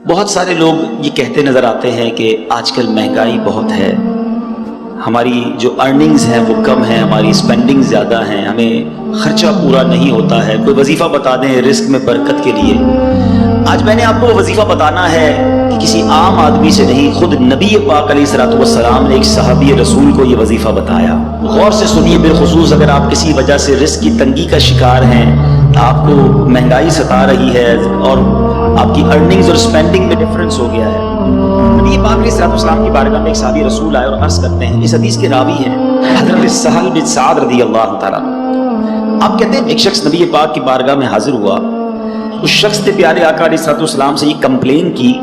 بہت سارے لوگ یہ کہتے نظر آتے ہیں کہ آج کل مہنگائی بہت ہے، ہماری جو ارننگز ہیں وہ کم ہیں، ہماری اسپینڈنگ زیادہ ہیں، ہمیں خرچہ پورا نہیں ہوتا ہے، کوئی وظیفہ بتا دیں رزق میں برکت کے لیے۔ آج میں نے آپ کو وہ وظیفہ بتانا ہے کہ کسی عام آدمی سے نہیں، خود نبی پاک علیہ الصلوۃ والسلام نے ایک صحابی رسول کو یہ وظیفہ بتایا۔ غور سے سنیے، بالخصوص اگر آپ کسی وجہ سے رزق کی تنگی کا شکار ہیں، آپ کو مہنگائی ستا رہی ہے اور آپ کی ارننگز اور اسپینڈنگ میں ڈفرنس ہو گیا ہے۔ نبی پاک علیہ الصلوۃ والسلام کی بارگاہ میں ایک صحابی رسول آئے اور عرض کرتے ہیں، اس حدیث کے راوی ہیں حضرت سہل بن سعد رضی اللہ تعالیٰ۔ آپ کہتے ہیں ایک شخص نبی پاک کی بارگاہ میں حاضر ہوا، اس شخص نے پیارے آقا علیہ الصلوۃ والسلام سے یہ کمپلین کی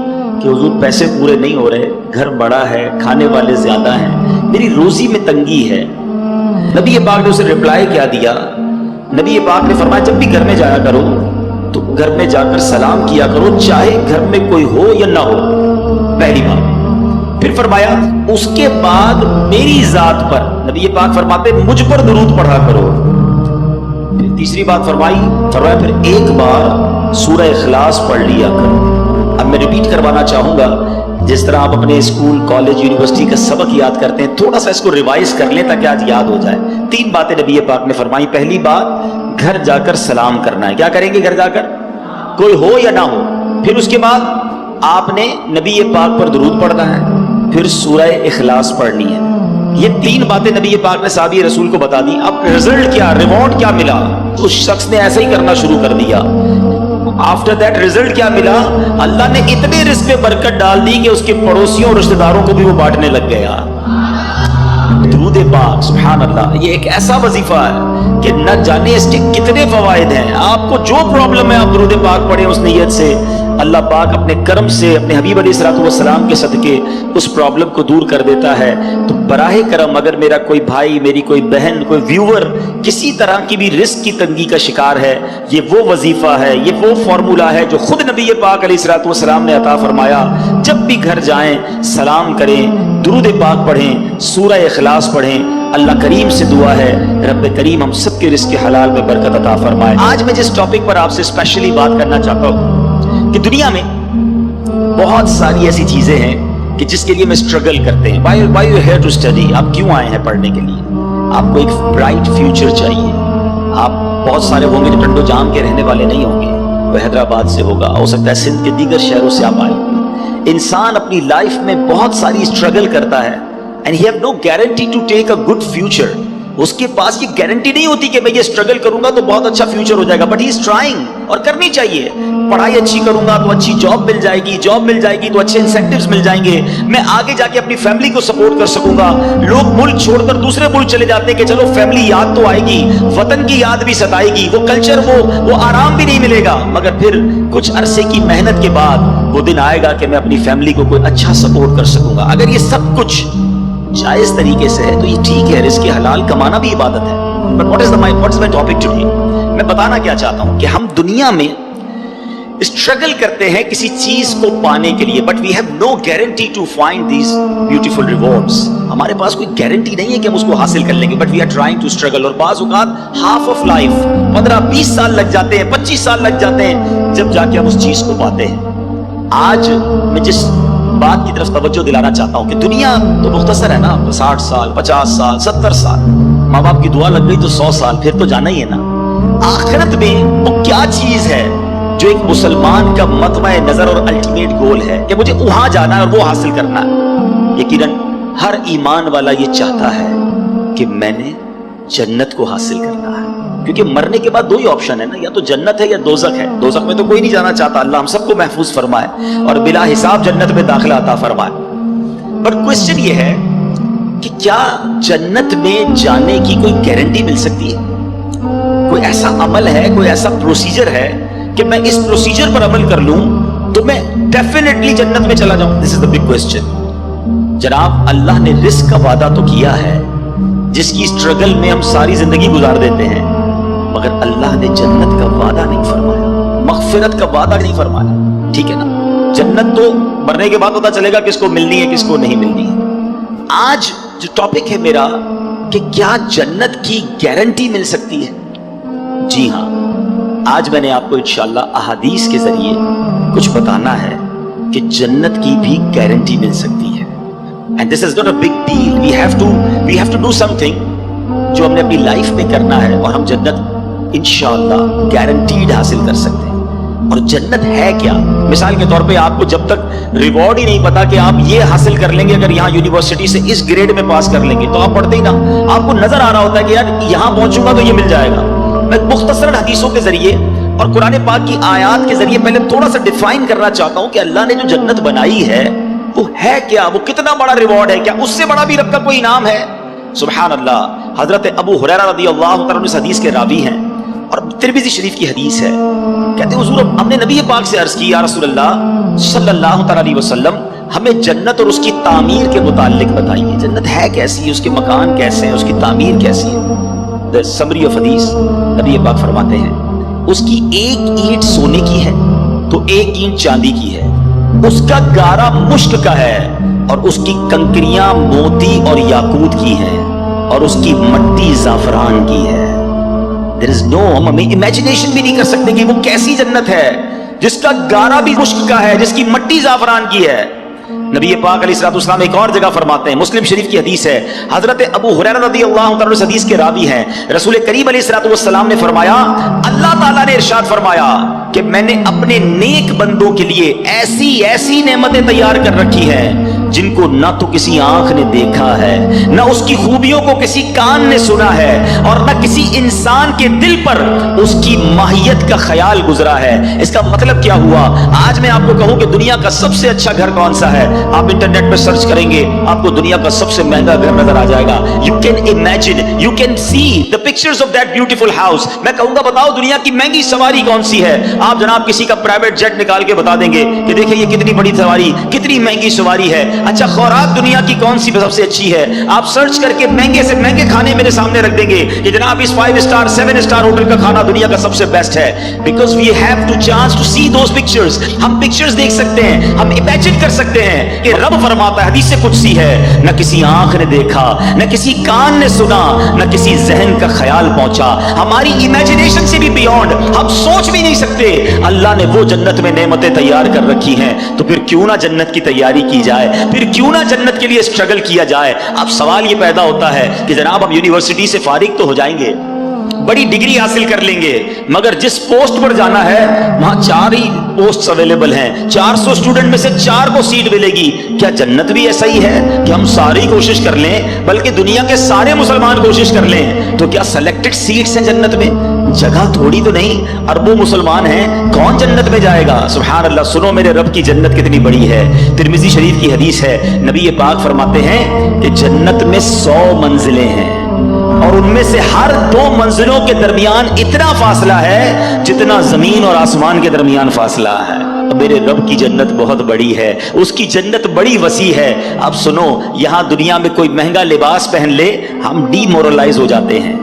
کہ حضور پیسے پورے نہیں ہو رہے، گھر بڑا ہے، کھانے والے زیادہ ہیں، میری روزی میں تنگی ہے۔ نبی پاک نے اسے رپلائی کیا دیا؟ نبی پاک نے فرمایا جب بھی گھر میں جایا کرو تو گھر میں جا کر سلام کیا کرو، چاہے گھر میں کوئی ہو یا نہ ہو، پہلی بات۔ پھر فرمایا اس کے بعد میری ذات پر، نبی پاک فرماتے مجھ پر درود پڑھا کرو۔ پھر تیسری بات فرمایا پھر ایک بار سورہ اخلاص پڑھ لیا کرو۔ اب میں ریپیٹ کروانا چاہوں گا، جس طرح آپ اپنے اسکول، کالج، یونیورسٹی کا سبق یاد کرتے ہیں، تھوڑا سا اس کو ریوائز کر لیں تاکہ آج یاد ہو جائے۔ 3 باتیں نبی پاک نے فرمائی۔ پہلی بات، گھر جا کر سلام کرنا ہے۔ کیا کریں گے گھر جا کر؟ کوئی ہو یا نہ ہو۔ پھر اس کے بعد آپ نے نبی پاک پر درود پڑھنا ہے، پھر سورہ اخلاص پڑھنی ہے۔ یہ 3 باتیں نبی پاک نے صحابی رسول کو بتا دی۔ اب رزلٹ کیا، ریوارڈ کیا ملا؟ اس شخص نے ایسا ہی کرنا شروع کر دیا۔ آفٹر دیٹ رزلٹ کیا ملا؟ اللہ نے اتنے رزق پہ برکت ڈال دی کہ اس کے پڑوسیوں اور رشتہ داروں کو بھی وہ بانٹنے لگ گیا۔ درود پاک، سبحان اللہ، یہ ایک ایسا وظیفہ ہے کہ نہ جانے اس کے کتنے فوائد ہیں۔ آپ کو جو پرابلم ہے آپ درود پاک پڑھیں اس نیت سے، اللہ پاک اپنے کرم سے، اپنے حبیب علیہ الصلوۃ والسلام کے صدقے اس پرابلم کو دور کر دیتا ہے۔ تو براہ کرم اگر میرا کوئی بھائی، میری کوئی بہن، کوئی ویور کسی طرح کی بھی رزق کی تنگی کا شکار ہے، یہ وہ وظیفہ ہے، یہ وہ فارمولا ہے جو خود نبی پاک علیہ الصلوۃ والسلام نے عطا فرمایا۔ جب بھی گھر جائیں سلام کریں، درود پاک پڑھیں، سورہ اخلاص پڑھیں۔ اللہ کریم سے دعا ہے رب کریم ہم سب کے رزق حلال میں برکت عطا فرمائے۔ آج میں جس ٹاپک پر آپ سے اسپیشلی بات کرنا چاہتا ہوں کہ دنیا میں بہت ساری ایسی چیزیں ہیں کہ جس کے لیے میں اسٹرگل کرتے ہیں۔ Why you here to study؟ آپ کیوں آئے ہیں پڑھنے کے لیے؟ آپ کو ایک برائٹ فیوچر چاہیے۔ آپ بہت سارے ہوں گے جو ٹنڈو جام کے رہنے والے نہیں ہوں گے، وہ حیدرآباد سے ہوگا، ہو سکتا ہے سندھ کے دیگر شہروں سے آپ آئے۔ انسان اپنی لائف میں بہت ساری اسٹرگل کرتا ہے and he have no guarantee to take a good future۔ اس کے پاس یہ گارنٹی نہیں ہوتی کہ میں یہ اسٹرگل کروں گا تو بہت اچھا فیوچر ہو جائے گا، بٹ ہی از ٹرائنگ، اور کرنی چاہیے۔ پڑھائی اچھی کروں گا تو اچھی جاب مل جائے گی، جاب مل جائے گی تو اچھے انسینٹیوز مل جائیں گے، میں آگے جا کے اپنی فیملی کو سپورٹ کر سکوں گا۔ لوگ ملک چھوڑ کر دوسرے ملک چلے جاتے ہیں کہ چلو فیملی یاد تو آئے گی، وطن کی یاد بھی ستائے گی، وہ کلچر، وہ آرام بھی نہیں ملے گا، مگر پھر کچھ عرصے کی محنت کے بعد وہ دن آئے گا کہ میں اپنی فیملی کو کوئی اچھا سپورٹ کر سکوں گا۔ اگر یہ سب کچھ جائز طریقے سے ہے تو یہ ٹھیک ہے، رزق حلال کمانا بھی عبادت ہے۔ But what is my topic today؟ میں بتانا کیا چاہتا ہوں کہ ہم دنیا میں اسٹرگل کرتے ہیں کسی چیز کو پانے کے لیے، but we have no guarantee to find these beautiful rewards۔ ہمارے پاس کوئی گارنٹی نہیں ہے کہ ہم اس کو حاصل کر لیں گے، but we are trying to struggle۔ اور بعض اوقات half of life 15-20 سال لگ جاتے ہیں، 25 سال لگ جاتے ہیں جب جا کے ہم اس چیز کو پاتے ہیں۔ آج میں جس بات کی طرف توجہ دلانا چاہتا ہوں کہ دنیا تو مختصر ہے نا، 60 سال، 50 سال، 70 سال، ماں باپ کی دعا لگ گئی تو 100 سال، پھر تو جانا ہی ہے نا۔ آخرت میں وہ کیا چیز ہے جو ایک مسلمان کا مطمع نظر اور الٹیمیٹ گول ہے کہ مجھے وہاں جانا ہے اور وہ حاصل کرنا ہے؟ یقیناً ہر ایمان والا یہ چاہتا ہے کہ میں نے جنت کو حاصل کرنا ہے، کیونکہ مرنے کے بعد 2 ہی آپشن ہے نا، یا تو جنت ہے یا دوزخ ہے۔ دوزخ میں تو کوئی نہیں جانا چاہتا، اللہ ہم سب کو محفوظ فرمائے اور بلا حساب جنت میں داخلہ عطا فرمائے۔ پر کوسچن یہ ہے کہ کیا جنت میں جانے کی کوئی گارنٹی مل سکتی ہے؟ کوئی ایسا عمل ہے، کوئی ایسا پروسیجر ہے کہ میں اس پروسیجر پر عمل کر لوں تو میں ڈیفینیٹلی جنت میں چلا جاؤں؟ دس از دا بگ کوسچن۔ جناب اللہ نے رزق کا وعدہ تو کیا ہے جس کی اسٹرگل میں ہم ساری زندگی گزار دیتے ہیں، مگر اللہ نے جنت کا وعدہ نہیں فرمایا، مغفرت کا وعدہ نہیں فرمایا، ٹھیک ہے نا؟ جنت تو مرنے کے بعد پتہ چلے گا کس کو ملنی ہے کس کو نہیں ملنی ہے۔ آج جو ٹاپک ہے میرا کہ کیا جنت کی گارنٹی مل سکتی ہے؟ جی ہاں، آج میں نے آپ کو انشاءاللہ احادیث کے ذریعے کچھ بتانا ہے کہ جنت کی بھی گارنٹی مل سکتی ہے. And this is not a big deal. We have to do something جو ہم نے اپنی لائف میں کرنا ہے اور ہم جنت انشاءاللہ گارنٹیڈ حاصل کر سکتے ہیں. اور جنت ہے کیا؟ مثال کے طور پہ آپ کو جب تک ریوارڈ ہی نہیں پتا کہ آپ یہ حاصل کر لیں گے اگر یہاں یونیورسٹی سے اس گریڈ میں پاس کر لیں گے تو آپ پڑھتے ہی نا. آپ کو نظر آ رہا ہوتا ہے کہ یار یہاں پہنچوں گا تو یہ مل جائے گا. میں مختصر حدیثوں کے ذریعے اور قرآن پاک کی آیات کے ذریعے پہلے تھوڑا سا ڈیفائن کرنا چاہتا ہوں کہ اللہ نے جو جنت بنائی ہے وہ ہے کیا, وہ کتنا بڑا ریوارڈ ہے, کیا اس سے بڑا بھی رب کا کوئی انعام ہے؟ سبحان اللہ. حضرت ابو ہریرہ رضی اللہ تعالیٰ عنہ اس حدیث کے راوی ہیں اور ترمذی شریف کی حدیث ہے. کہتے ہیں حضور ہم نے نبی پاک سے عرض کی یا رسول اللہ صلی اللہ تعالیٰ علیہ وسلم ہمیں جنت اور اس کی تعمیر کے متعلق بتائیے. جنت ہے کیسی, اس کے مکان کیسے ہیں, اس کی تعمیر کیسی ہے؟ The summary of حدیث نبی پاک فرماتے ہیں اس کی ایک اینٹ سونے کی ہے تو ایک اینٹ چاندی کی ہے, اس کا گارا مشک کا ہے اور اس کی کنکریاں موتی اور یاقوت کی ہیں اور اس کی مٹی زعفران کی ہے. There is no, ہم امیجنیشن بھی نہیں کر سکتے کہ وہ کیسی جنت ہے جس کا گارا بھی مشک کا ہے, جس کی مٹی زعفران کی ہے. نبی پاک علیہ الصلوۃ والسلام ایک اور جگہ فرماتے ہیں, مسلم شریف کی حدیث ہے, حضرت ابو ہریرہ رضی اللہ تعالیٰ عنہ حدیث کے راوی ہیں, رسول کریم علیہ الصلوۃ والسلام نے فرمایا اللہ تعالیٰ نے ارشاد فرمایا کہ میں نے اپنے نیک بندوں کے لیے ایسی ایسی نعمتیں تیار کر رکھی ہیں جن کو نہ تو کسی آنکھ نے دیکھا ہے, نہ اس کی خوبیوں کو کسی کان نے سنا ہے اور نہ کسی انسان کے دل پر اس کی ماہیت کا خیال گزرا ہے. اس کا مطلب کیا ہوا؟ آج میں آپ کو کہوں کہ دنیا کا سب سے اچھا گھر کون سا ہے, آپ انٹرنیٹ پہ سرچ کریں گے آپ کو دنیا کا سب سے مہنگا گھر نظر آ جائے گا. You can imagine, you can see the pictures of that beautiful house. میں کہوں گا بتاؤ دنیا کی مہنگی سواری کون سی ہے, آپ جناب کسی کا پرائیویٹ جیٹ نکال کے بتا دیں گے کہ دیکھیں یہ کتنی بڑی سواری, کتنی مہنگی سواری ہے. اچھا خوراک دنیا کی کون سی سب سے اچھی ہے, آپ سرچ کر کے مہنگے سے مہنگے کھانے میرے سامنے رکھ دیں گے کہ جناب اس 5 اسٹار 7 اسٹار ہوٹل کا کھانا دنیا کا سب سے بیسٹ ہے. Because we have to chance to see those pictures. ہم pictures دیکھ سکتے ہیں, ہم امیجن کر سکتے ہیں کہ رب فرماتا ہے حدیث قدسی ہے, نہ کسی آنکھ نے دیکھا, نہ کسی کان نے سنا, نہ کسی ذہن کا خیال پہنچا, ہماری امیجنیشن سے بھی بیونڈ, ہم سوچ بھی نہیں سکتے. اللہ نے وہ جنت میں نعمتیں تیار کر رکھی ہیں, تو پھر کیوں نہ جنت کی تیاری کی جائے, پھر کیوں نہ جنت کے لیے اسٹرگل کیا جائے. اب سوال یہ پیدا ہوتا ہے کہ جناب ہم یونیورسٹی سے فارغ تو ہو جائیں گے, بڑی ڈگری حاصل کر لیں گے, مگر جس پوسٹ پر جانا ہے وہاں 4 ہی پوسٹ اویلیبل ہیں, 400 سٹوڈنٹ میں سے 4 کو سیٹ ملے گی. کیا جنت بھی ایسا ہی ہے کہ ہم ساری کوشش کر لیں, بلکہ دنیا کے سارے مسلمان کوشش کر لیں, تو کیا سلیکٹڈ سیٹس ہیں جنت میں؟ جگہ تھوڑی تو نہیں, اربوں مسلمان ہیں, کون جنت میں جائے گا؟ سبحان اللہ. سنو میرے رب کی جنت کتنی بڑی ہے. ترمذی شریف کی حدیث ہے, نبی پاک فرماتے ہیں کہ جنت میں 100 منزلیں ہیں اور ان میں سے ہر 2 منزلوں کے درمیان اتنا فاصلہ ہے جتنا زمین اور آسمان کے درمیان فاصلہ ہے. میرے رب کی جنت بہت بڑی ہے, اس کی جنت بڑی وسیع ہے. اب سنو, یہاں دنیا میں کوئی مہنگا لباس پہن لے ہم ڈی مورلائز ہو جاتے ہیں,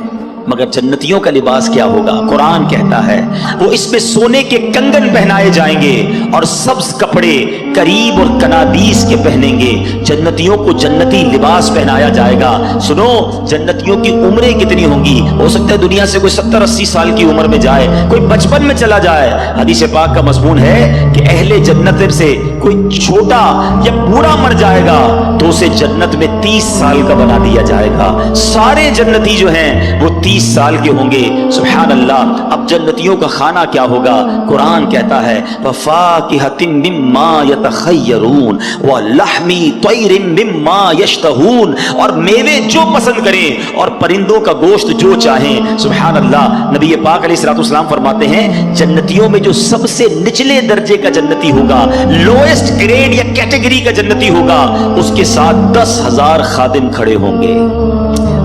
مگر جنتیوں کا لباس کیا ہوگا؟ قرآن کہتا ہے وہ اس میں سونے کے کنگن پہنائے جائیں گے اور سبز کپڑے قریب اور کنادیس کے پہنیں گے. جنتیوں کو جنتی لباس پہنایا جائے گا. سنو, جنتیوں کی عمریں کتنی ہوں گی؟ ہو سکتا ہے دنیا سے کوئی 70-80 سال کی عمر میں جائے, کوئی 55 میں چلا جائے. حدیث پاک کا مضمون ہے کہ اہل جنت سے کوئی چھوٹا یا بوڑھا مر جائے گا تو اسے جنت میں 30 سال کا بنا دیا جائے گا. سارے جنتی جو ہیں وہ 30 سال کے ہوں گے. سبحان اللہ. اب جنتیوں کا کھانا کیا ہوگا؟ قرآن کہتا ہے وَفَاكِهَةٍ مِّمَّا يَتَخَيَّرُونَ وَلَحْمِ طَيْرٍ مِّمَّا يَشْتَهُونَ, اور میوے جو پسند کریں اور پرندوں کا گوشت جو چاہیں. سبحان اللہ. نبی پاک علیہ الصلوۃ والسلام فرماتے ہیں جنتیوں میں جو سب سے نچلے درجے کا جنتی ہوگا, لوئسٹ گریڈ یا کیٹیگری کا جنتی ہوگا, اس کے ساتھ 10,000 خادم کھڑے ہوں گے.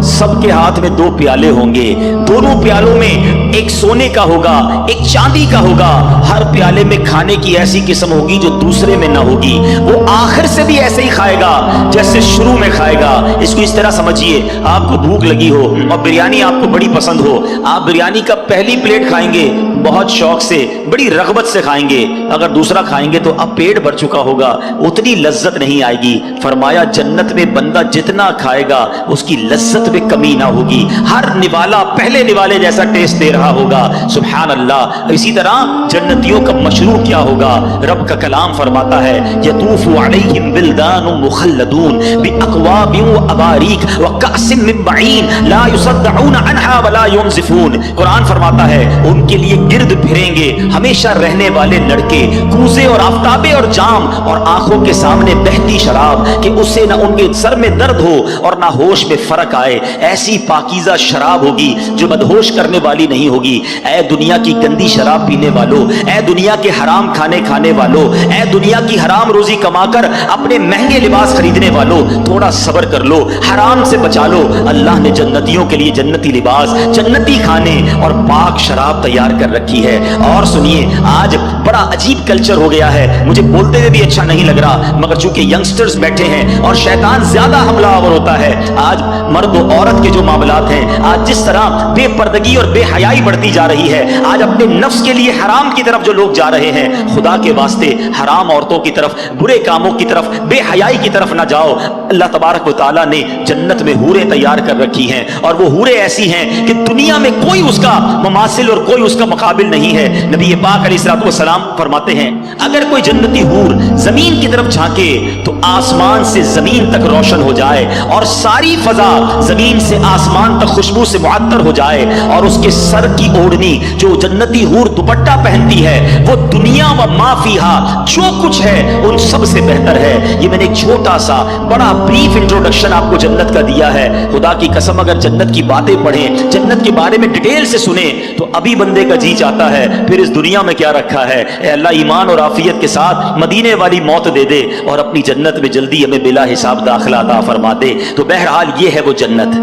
سب کے ہاتھ میں 2 پیالے ہوں گے, دونوں پیالوں میں ایک سونے کا ہوگا, ایک چاندی کا ہوگا. ہر پیالے میں کھانے کی ایسی قسم ہوگی جو دوسرے میں نہ ہوگی. وہ آخر سے بھی ایسے ہی کھائے گا جیسے شروع میں کھائے گا. اس کو اس طرح سمجھیے, آپ کو بھوک لگی ہو اور بریانی آپ کو بڑی پسند ہو, آپ بریانی کا پہلی پلیٹ کھائیں گے بہت شوق سے, بڑی رغبت سے کھائیں گے. اگر دوسرا کھائیں گے تو اب پیٹ بھر چکا ہوگا, اتنی لذت نہیں آئے گی. فرمایا جنت میں بندہ جتنا کھائے گا اس کی لذت میں کمی نہ ہوگی. ہر نوالا پہلے نوالے جیسا ٹیسٹ دے رہا رہا ہوگا. سبحان اللہ. اسی طرح جنتیوں کا مشروع کیا ہوگا؟ رب کا کلام فرماتا ہے یطوف علیہم ولدان مخلدون باکواب واباریک وکأس من معین لا یصدعون عنہا ولا ينزفون. قرآن فرماتا ہے ان کے لیے گرد پھریں گے ہمیشہ رہنے والے لڑکے، کوزے اور آفتابے اور جام، اور آنکھوں کے سامنے بہتی شراب کہ اس سے نہ ان کے سر میں درد ہو اور نہ ہوش میں فرق آئے. ایسی پاکیزہ شراب ہوگی جو مدہوش کرنے والی نہیں ہوگی. اے دنیا کی گندی شراب پینے والوں، اے دنیا کے حرام کھانے والوں، اے دنیا کی حرام روزی کما کر اپنے مہنگے لباس خریدنے والوں، تھوڑا صبر کر لو، حرام سے بچا لو. اللہ نے جنتیوں کے لیے جنتی لباس، جنتی کھانے اور پاک شراب تیار کر رکھی ہے. اور سنیے، آج بڑا عجیب کلچر ہو گیا ہے، مجھے بولتے ہوئے بھی اچھا نہیں لگ رہا، مگر چونکہ ینگسٹرز بیٹھے ہیں اور شیطان زیادہ حملہ آور ہوتا ہے. آج مرد و عورت کے جو معاملات ہیں، آج جس طرح بے پردگی اور بے حیائی بڑھتی جا رہی ہے، آج اپنے نفس کے لیے حرام کی طرف جو لوگ جا رہے ہیں، خدا کے واسطے حرام عورتوں کی طرف، برے کاموں کی طرف، بے حیائی کی طرف نہ جاؤ. اللہ تبارک و تعالیٰ نے جنت میں حوریں تیار کر رکھی ہیں، اور وہ حوریں ایسی ہیں کہ دنیا میں کوئی اس کا مماثل اور کوئی اس کا مقابل نہیں ہے. نبی پاک علیہ الصلوۃ والسلام فرماتے ہیں اگر کوئی جنتی حور زمین کی طرف جھانکے تو آسمان سے زمین تک روشن ہو جائے، اور ساری فضا زمین سے آسمان تک خوشبو سے معطر ہو جائے، اور اس کے سر کی اوڑھنی جو جنتی حور دوپٹہ پہنتی ہے وہ دنیا و ما فیہا جو کچھ ہے ان سب سے بہتر ہے. یہ میں نے ایک چھوٹا سا بڑا بریف انٹروڈکشن آپ کو جنت کا دیا ہے. خدا کی قسم اگر جنت کی باتیں پڑھیں، جنت کے بارے میں ڈیٹیل سے سنیں تو ابھی بندے کا جی چاہتا ہے پھر اس دنیا میں کیا رکھا ہے. اے اللہ ایمان اور عافیت کے ساتھ مدینے والی موت دے دے اور اپنی جنت میں جلدی ہمیں بلا حساب داخلہ عطا فرما دے. تو بہرحال یہ ہے وہ جنت.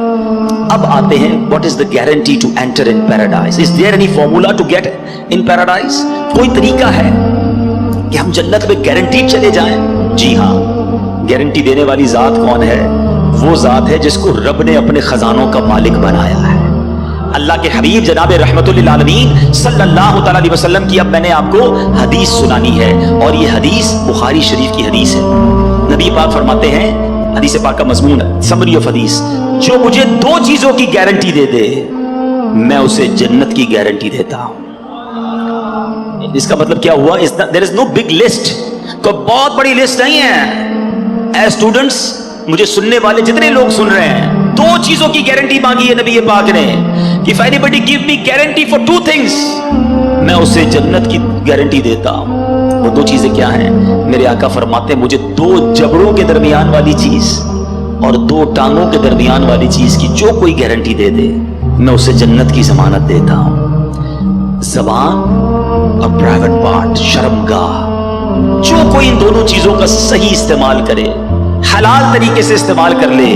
اب آتے ہیں what is the guarantee to enter in paradise? Is there any formula to get in paradise? کوئی طریقہ ہے کہ ہم جنت میں گارنٹی چلے جائیں؟ جی ہاں، گارنٹی دینے والی ذات کون ہے؟ وہ ذات ہے جس کو رب نے اپنے خزانوں کا مالک بنایا ہے. اللہ کے حبیب جناب رحمت للعالمین صلی اللہ تعالی علیہ وسلم کی اب میں نے آپ کو حدیث سنانی ہے، اور یہ حدیث بخاری شریف کی حدیث ہے. نبی پاک فرماتے ہیں، حدیث پاک کا مضمون سمری آف حدیث، جو مجھے دو چیزوں کی گارنٹی دے دے میں اسے جنت کی گارنٹی دیتا ہوں. اس کا مطلب کیا ہوا؟ there is no big list، کوئی بہت بڑی لسٹ نہیں ہے. اے اسٹوڈنٹس، مجھے سننے والے جتنے لوگ سن رہے ہیں، دو چیزوں کی گارنٹی مانگی ہے نبی پاک نے. If anybody give me guarantee for two things، میں اسے جنت کی گارنٹی دیتا ہوں. وہ دو چیزیں کیا ہیں؟ میرے آقا فرماتے ہیں مجھے دو جبڑوں کے درمیان والی چیز اور دو ٹانگوں کے درمیان والی چیز کی جو کوئی گارنٹی دے دے میں اسے جنت کی ضمانت دیتا ہوں. زبان اور پرائیویٹ پارٹ، شرمگاہ، جو کوئی ان دونوں چیزوں کا صحیح استعمال کرے، حلال طریقے سے استعمال کر لے،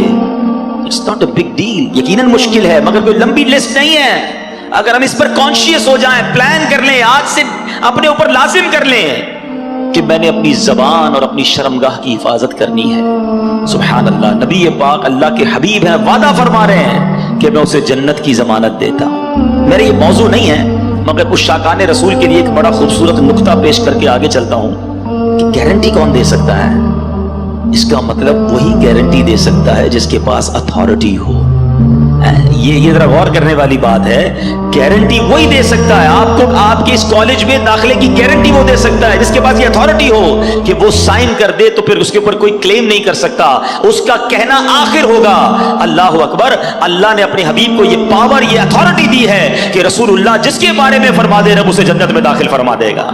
it's not a big deal. یقیناً مشکل ہے مگر کوئی لمبی لسٹ نہیں ہے. اگر ہم اس پر کانشیس ہو جائیں، پلان کر لیں، آج سے اپنے اوپر لازم کر لیں کہ میں نے اپنی زبان اور اپنی شرمگاہ کی حفاظت کرنی ہے. سبحان اللہ. نبی پاک اللہ کے حبیب ہیں، وعدہ فرما رہے ہیں کہ میں اسے جنت کی ضمانت دیتا ہوں. میرا یہ موضوع نہیں ہے مگر کچھ شاکان رسول کے لیے ایک بڑا خوبصورت نقطہ پیش کر کے آگے چلتا ہوں کہ گارنٹی کون دے سکتا ہے؟ اس کا مطلب وہی گارنٹی دے سکتا ہے جس کے پاس اتھارٹی ہو. یہ ذرا غور کرنے والی بات ہے. گارنٹی وہی دے سکتا ہے آپ کو، آپ کے اس کالج میں داخلے کی گارنٹی وہ دے سکتا ہے جس کے پاس یہ اتھارٹی ہو کہ وہ سائن کر دے تو پھر اس کے اوپر کوئی کلیم نہیں کر سکتا. اس کا کہنا آخر ہوگا اللہ اکبر. اللہ نے اپنے حبیب کو یہ پاور، یہ اتھارٹی دی ہے کہ رسول اللہ جس کے بارے میں فرما دے رب اسے جنت میں داخل فرما دے گا.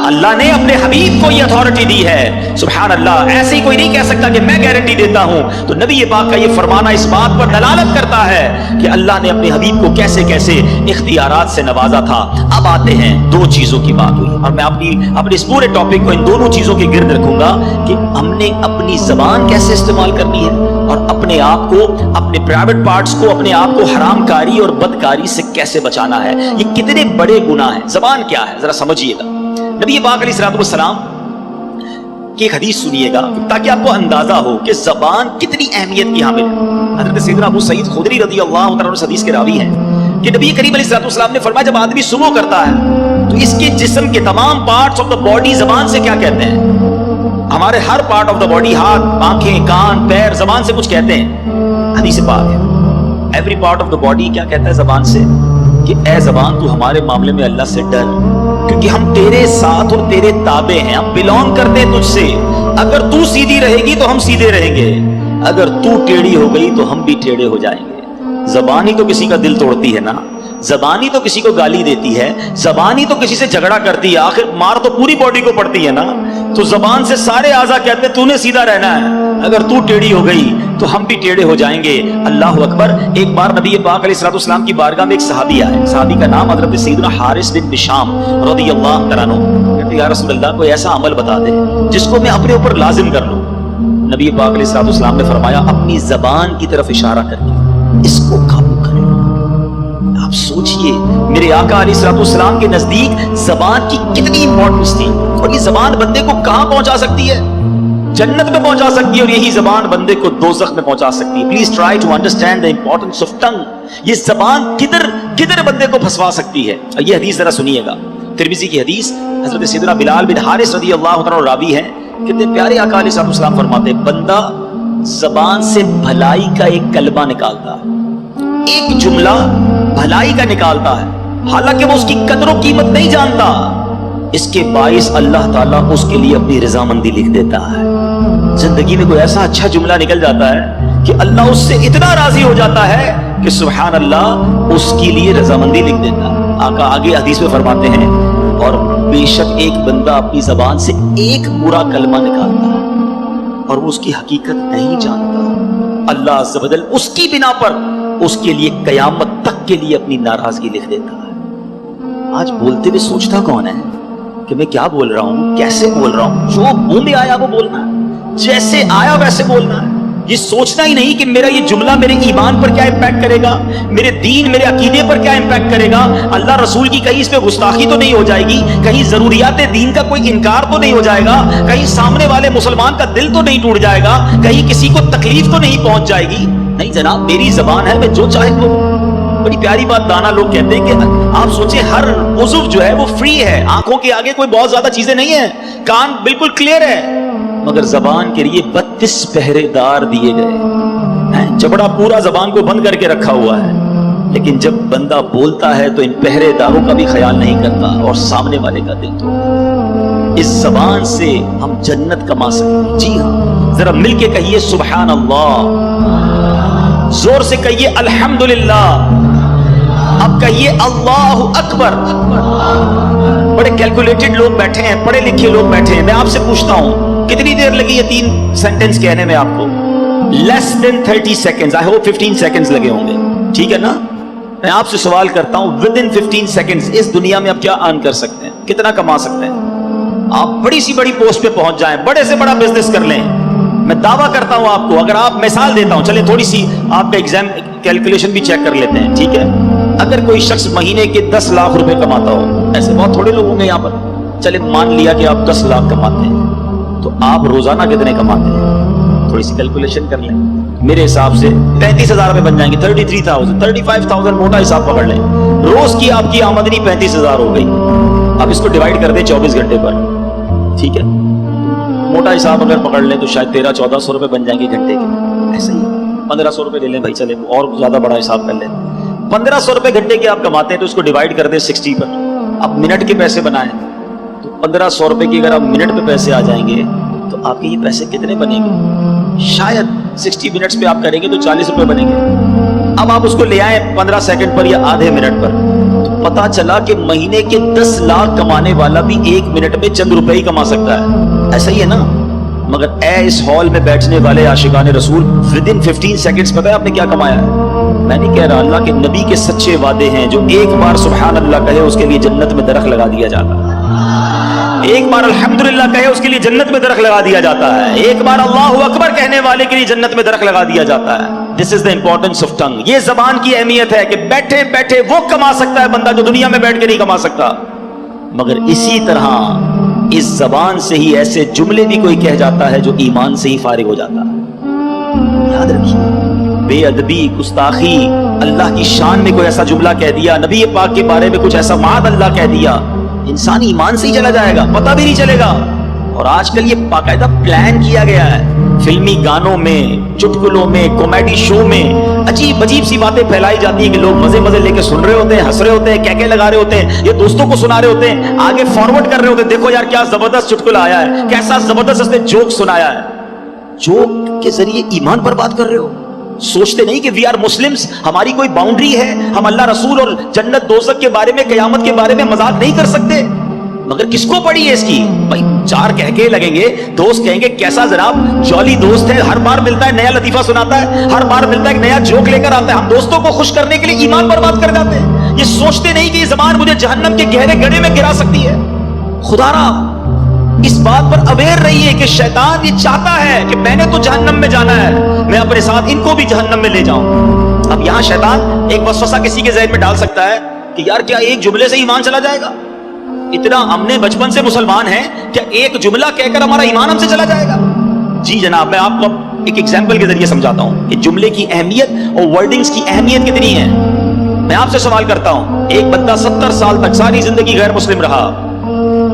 اللہ نے اپنے حبیب کو یہ اتھارٹی دی ہے. سبحان اللہ. ایسے ہی کوئی نہیں کہہ سکتا کہ میں گارنٹی دیتا ہوں. تو نبی پاک کا یہ فرمانا اس بات پر دلالت کرتا ہے کہ اللہ نے اپنے حبیب کو کیسے کیسے اختیارات سے نوازا تھا. اب آتے ہیں دو چیزوں کی بات ہوئی، اور میں اپنے اس پورے ٹاپک کو ان دونوں چیزوں کے گرد رکھوں گا کہ ہم نے اپنی زبان کیسے استعمال کرنی ہے اور اپنے آپ کو، اپنے پرائیویٹ پارٹس کو، اپنے آپ کو حرام کاری اور بدکاری سے کیسے بچانا ہے. یہ کتنے بڑے گناہ ہیں. زبان کیا ہے ذرا سمجھیے گا. نبی پاک علیہ الصلوۃ والسلام کی ایک حدیث سنیے گا تاکہ آپ کو اندازہ ہو کہ زبان کتنی اہمیت کی حامل ہے. حضرت سیدنا ابو سعید خدری رضی اللہ تعالیٰ عنہ حدیث کے راوی ہیں کہ نبی کریم علیہ الصلوۃ والسلام نے فرمایا جب آدمی صبح کرتا ہے تو اس کے جسم کے تمام پارٹس آف دا باڈی زبان سے کیا کہتے ہیں؟ ہمارے ہر پارٹ آف دا باڈی، ہاتھ، آنکھیں، کان، پیر، زبان سے کچھ کہتے ہیں. حدیث پاک ہے every part of the body کیا کہتا ہے زبان سے؟ کہ اے زبان تو ہمارے معاملے میں اللہ سے ڈر، کیونکہ ہم تیرے ساتھ اور تیرے تابع ہیں، ہم بلونگ کرتے ہیں تجھ سے۔ اگر تو سیدھی رہے گی تو ہم سیدھے رہیں گے، اگر تو ٹیڑھی ہو گئی تو ہم بھی ٹیڑھے ہو جائیں گے۔ زبان ہی تو کسی کا دل توڑتی ہے نا، زبان ہی تو کسی کو گالی دیتی ہے، زبان ہی تو کسی سے جھگڑا کرتی ہے، آخر مار تو پوری باڈی کو پڑتی ہے نا۔ تو زبان سے سارے اعضاء کہتے ہیں تو نے سیدھا رہنا ہے، اگر تو ٹیڑھی ہو گئی تو ہم بھی ٹیڑھے ہو جائیں گے۔ اللہ اکبر۔ ایک بار نبی پاک علیہ الصلوۃ والسلام کی بارگاہ میں ایک صحابی آئے، صحابی کا نام حضرت سیدنا حارث بن بشام رضی اللہ تعالیٰ عنہ۔ کہتے یا رسول اللہ کوئی ایسا عمل بتا دے جس کو میں اپنے اوپر لازم کر لوں۔ نبی پاک علیہ الصلوۃ والسلام نے فرمایا اپنی زبان کی طرف اشارہ کر کے اس کو قابو کریں۔ آپ سوچئے میرے آقا علیہ الصلوۃ والسلام کے نزدیک زبان کی کتنی امپورٹنس تھی، اور یہ زبان بندے کو کہاں پہنچا سکتی ہے؟ جنت میں پہنچا سکتی ہے، اور یہی زبان بندے کو دوزخ میں پہنچا سکتی ہے۔ Please try to understand the importance of tongue. یہ زبان کدھر بندے کو پھنسوا سکتی ہے۔ یہ حدیث ذرا سنیے گا، ترمذی کی حدیث، حضرت سیدنا بلال بن حارث رضی اللہ عنہ راوی ہیں، کتنے پیارے آقا علیہ الصلوۃ والسلام فرماتے ہیں بندہ زبان سے بھلائی کا ایک کلمہ نکالتا ہے، ایک جملہ بھلائی کا نکالتا ہے، حالانکہ وہ اس کی قدر و قیمت نہیں جانتا، اس کے باعث اللہ تعالیٰ اس کے لیے اپنی رضامندی لکھ دیتا ہے۔ زندگی میں کوئی ایسا اچھا جملہ نکل جاتا ہے کہ اللہ اس سے اتنا راضی ہو جاتا ہے کہ سبحان اللہ اس کے لیے رضامندی لکھ دیتا ہے۔ آقا آگے حدیث میں فرماتے ہیں اور بے شک ایک بندہ اپنی زبان سے ایک برا کلمہ نکالتا ہے اور وہ اس کی حقیقت نہیں جانتا، اللہ عز و جل اس کی بنا پر اس کے لیے قیامت تک کے لیے اپنی ناراضگی لکھ دیتا ہے۔ آج بولتے ہوئے سوچتا کون ہے کہ میں کیا بول رہا ہوں، کیسے بول رہا ہوں؟ جو منہ میں آیا وہ بولنا ہے، جیسے آیا ویسے بولنا ہے۔ یہ سوچنا ہی نہیں کہ میرا یہ جملہ میرے ایمان پر کیا امپیکٹ کرے گا، میرے دین میرے عقیدے پر کیا امپیکٹ کرے گا، اللہ رسول کی کہیں اس پہ گستاخی تو نہیں ہو جائے گی، کہیں ضروریات دین کا کوئی انکار تو نہیں ہو جائے گا، کہیں سامنے والے مسلمان کا دل تو نہیں ٹوٹ جائے گا، کہیں کسی کو تکلیف تو نہیں پہنچ جائے گی۔ نہیں جناب، میری زبان ہے، میں جو چاہے وہ۔ بڑی پیاری بات دانا لوگ کہتے ہیں کہ آپ سوچیں ہر عضو جو ہے وہ فری ہے، آنکھوں کے آگے کوئی بہت زیادہ چیزیں نہیں ہیں، کان بالکل کلیئر ہے، مگر زبان کے لیے 32 پہرے دار دیے گئے، جبڑا پورا زبان کو بند کر کے رکھا ہوا ہے، لیکن جب بندہ بولتا ہے تو ان پہرے داروں کا بھی خیال نہیں کرتا اور سامنے والے کا دل توڑتا۔ اس زبان سے ہم جنت کما سکتے ہیں۔ جی ہاں، ذرا مل کے کہیے سبحان اللہ، زور سے کہیے الحمدللہ، اب کہیے اللہ اکبر۔ بڑے کیلکولیٹڈ لوگ بیٹھے ہیں، پڑھے لکھے لوگ بیٹھے ہیں، میں آپ سے پوچھتا ہوں کتنی دیر لگی یہ 3 سینٹنس کہنے میں؟ آپ کو لیس دین 30 سیکنڈز، آئی ہوپ 15 سیکنڈز لگے ہوں گے، ٹھیک ہے نا؟ میں آپ سے سوال کرتا ہوں ود ان 15 سیکنڈز اس دنیا میں آپ کیا ارن کر سکتے ہیں، کتنا کما سکتے ہیں؟ آپ بڑی سی بڑی پوسٹ پہ پہنچ جائیں، بڑے سے بڑا بزنس کر لیں، میں دعویٰ کرتا ہوں آپ کو، اگر آپ مثال دیتا ہوں، چلے تھوڑی سی آپ کا ایگزام کیلکولیشن بھی چیک کر لیتے ہیں، ٹھیک ہے؟ اگر کوئی شخص مہینے کے 10 لاکھ روپے کماتا ہو، ایسے بہت تھوڑے لوگ ہوں گے یہاں پر، چلے مان لیا کہ آپ 10 لاکھ کماتے ہیں، تو آپ روزانہ کتنے کماتے ہیں؟ تھوڑی سی کیلکولیشن کر لیں، میرے حساب سے 35,000 روپے بن جائیں گے، 33,000 35,000 موٹا حساب پکڑ لیں، روز کی آپ کی آمدنی 35,000 ہو گئی۔ اب اس کو ڈیوائڈ کر دیں 24 گھنٹے پر، ٹھیک ہے؟ موٹا حساب اگر پکڑ لیں تو شاید 1300-1400 روپے بن جائیں گے گھنٹے کے، ایسے ہی 1500 روپے لے لیں بھائی، چلے اور زیادہ بڑا حساب کر لیں، 1500 روپے گھنٹے کے آپ کماتے ہیں تو اس کو ڈیوائڈ کر دیں 60 پر، اب منٹ کے پیسے بنائیں تو 1500 روپے کی اگر آپ منٹ پہ پیسے آ جائیں گے تو آپ کے یہ پیسے کتنے بنیں گے؟ شاید 60 منٹس پہ آپ کریں گے تو 40 روپے بنیں گے۔ اب آپ اس کو لے آئیں 15 سیکنڈ پر یا آدھے منٹ پر، تو پتا چلا کہ مہینے کے 10 لاکھ کمانے والا بھی 1 منٹ میں چند روپے ہی کما سکتا ہے، ایسا ہی ہے نا؟ مگر اے اس ہال میں بیٹھنے والے عاشقان رسول، ود ان 15 سیکنڈز پتہ ہے آپ نے کیا کمایا ہے؟ میں نہیں کہہ رہا، اللہ کے نبی کے سچے وعدے ہیں، جو ایک بار سبحان اللہ کہے اس کے لیے جنت میں درخت لگا دیا جاتا ہے، ایک بار الحمدللہ کہے اس کے لیے جنت میں درخت لگا دیا جاتا ہے، ایک بار اللہ اکبر کہنے والے کے لیے جنت میں درخت لگا دیا جاتا ہے۔ دس از دا امپورٹنس آف ٹنگ۔ یہ زبان کی اہمیت ہے کہ بیٹھے بیٹھے وہ کما سکتا ہے بندہ جو دنیا میں بیٹھ کے نہیں کما سکتا، مگر اسی طرح اس زبان سے ہی ایسے جملے بھی کوئی کہہ جاتا ہے جو ایمان سے ہی فارغ ہو جاتا ہے۔ یاد رکھیے، بے ادبی، گستاخی، اللہ کی شان میں کوئی ایسا جملہ کہہ دیا، نبی پاک کے بارے میں کچھ ایسا معاذ اللہ کہہ دیا، انسان ایمان سے ہی چلا جائے گا، پتہ بھی نہیں چلے گا۔ اور آج کل یہ باقاعدہ پلان کیا گیا ہے، فلمی گانوں میں، چٹکلوں میں، کامیڈی شو میں عجیب عجیب سی باتیں پھیلائی جاتی ہیں کہ لوگ مزے مزے لے کے سن رہے ہوتے ہیں، ہنس رہے ہوتے ہیں، کہکے لگا رہے ہوتے ہیں، یہ دوستوں کو سنا رہے ہوتے ہیں، آگے فارورڈ کر رہے ہوتے ہیں، دیکھو یار کیا زبردست چٹکلا آیا ہے، کیسا زبردست اس نے جوک سنایا ہے۔ جوک کے ذریعے ایمان پر بات کر رہے ہو، سوچتے نہیں کہ وی آر مسلمز، ہماری کوئی باؤنڈری ہے، ہم اللہ رسول اور جنت دوزخ کے بارے میں، قیامت کے بارے میں مذاق نہیں کر سکتے۔ مگر کس کو پڑی ہے اس کی؟ بھائی چار کہکے لگیں گے، دوست کہیں گے کیسا جناب جولی دوست ہے، ہر بار ملتا ہے نیا لطیفہ سناتا ہے، ہر بار ملتا ہے ایک نیا جوک لے کر آتا ہے، ہم دوستوں کو خوش کرنے کے لیے ایمان پر بات کر جاتے ہیں۔ یہ سوچتے نہیں کہ یہ زبان مجھے جہنم کے گہرے گڑھے میں گرا سکتی ہے۔ خدا را اس بات پر اویئر رہیے کہ شیطان یہ چاہتا ہے کہ میں نے تو جہنم میں جانا ہے، میں اپنے ساتھ ان کو بھی جہنم میں لے جاؤں۔ اب یہاں شیطان ایک وسوسہ کسی کے ذہن میں ڈال سکتا ہے کہ یار کیا ایک جملے سے ایمان چلا جائے گا؟ اتنا ہم نے بچپن سے مسلمان ہیں، کیا ایک جملہ کہہ کر ہمارا ایمان ہم سے چلا جائے گا؟ جی جناب، میں آپ کو ایک ایگزامپل کے ذریعے سمجھاتا ہوں کہ جملے کی اہمیت اور ورڈنگز کی اہمیت کتنی ہے۔ میں آپ سے سوال کرتا ہوں، ایک بندہ 70 سال تک ساری زندگی غیر مسلم رہا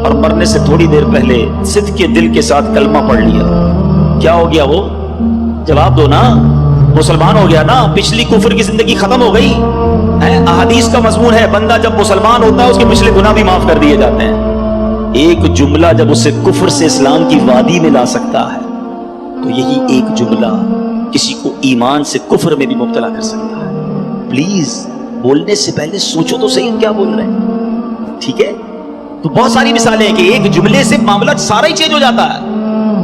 اور مرنے سے تھوڑی دیر پہلے صدق کے دل کے ساتھ کلمہ پڑھ لیا، کیا ہو گیا وہ؟ جواب دو نا، مسلمان ہو گیا نا، پچھلی کفر کی زندگی ختم ہو گئی۔ احادیث کا مضمون ہے بندہ جب مسلمان ہوتا ہے اس کے پچھلے گناہ بھی معاف کر دیے جاتے ہیں۔ ایک جملہ جب اسے کفر سے اسلام کی وادی میں لا سکتا ہے تو یہی ایک جملہ کسی کو ایمان سے کفر میں بھی مبتلا کر سکتا ہے۔ پلیز بولنے سے پہلے سوچو تو صحیح کیا بول رہے ہیں، ٹھیک ہے؟ تو بہت ساری مثالیں ہیں کہ ایک جملے سے معاملہ سارا ہی چینج ہو جاتا ہے۔